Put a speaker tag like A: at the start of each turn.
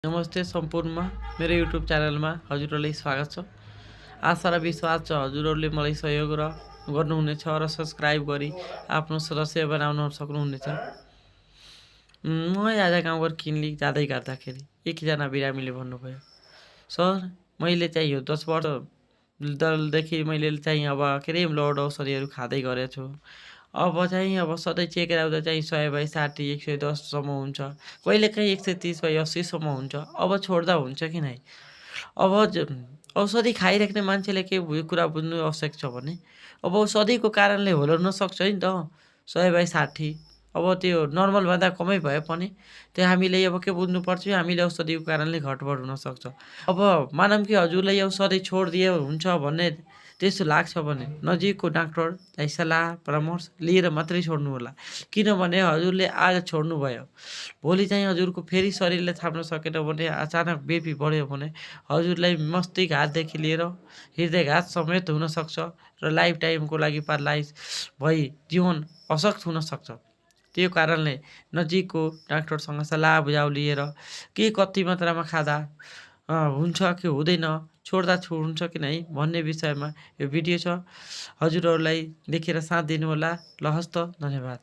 A: नमस्ते सम्पूर्णमा मेरो युट्युब च्यानलमा हजुरहरूलाई स्वागत छ। आशा र विश्वास छ हजुरहरूले मलाई सहयोग गर्नुहुनेछ र सब्सक्राइब गरी आफ्नो सदस्य बनाउन सक्नुहुनेछ। म आज गाउँघर किन्ली जाँदै गर्दाखेरि एकजना बिरामीले भन्नुभयो, सर मैले चाहिँ यो 10 वर्षदेखि मैले चाहिँ अब के अरे ब्लड औषधिहरू खाँदै गरेको छु। अब चाहिँ अब सधैँ चेक गराउँदा चाहिँ 100/60 110 सम्म हुन्छ, कहिलेकाहीँ 130/80 सम्म हुन्छ। अब छोड्दा हुन्छ कि नै? अब औषधि खाइराख्ने मान्छेले के कुरा बुझ्नु आवश्यक छ भने, अब औषधिको कारणले होला हुनसक्छ नि त 100/60। अब त्यो नर्मलभन्दा कमै भए पनि त्यो हामीले अब के बुझ्नुपर्छ, हामीले औषधिको कारणले घटबड हुनसक्छ। अब मानौँ कि हजुरलाई औषधि छोडिदिए हुन्छ भन्ने त्यस्तो लाग्छ भने नजिकको डाक्टरलाई सल्लाह परामर्श लिएर मात्रै छोड्नु होला। किनभने हजुरले आज छोड्नुभयो, भोलि चाहिँ हजुरको फेरि शरीरले थाम्न सकेन भने अचानक बिपी बढ्यो भने हजुरलाई मस्तिष्कघातदेखि लिएर हृदयघात समेत हुनसक्छ र लाइफ टाइमको लागि पारालाइज भई जीवन अशक्त हुनसक्छ। त्यो कारणले नजिकको डाक्टरसँग सल्लाह बुझाउ लिएर के कति मात्रामा खाँदा हुन्छ कि हुँदैन, छोड्दा हुन्छ कि नै भन्ने विषयमा यो भिडियो छ। हजुरहरूलाई देखेर साथ दिनुहोला। ल हस्त, धन्यवाद।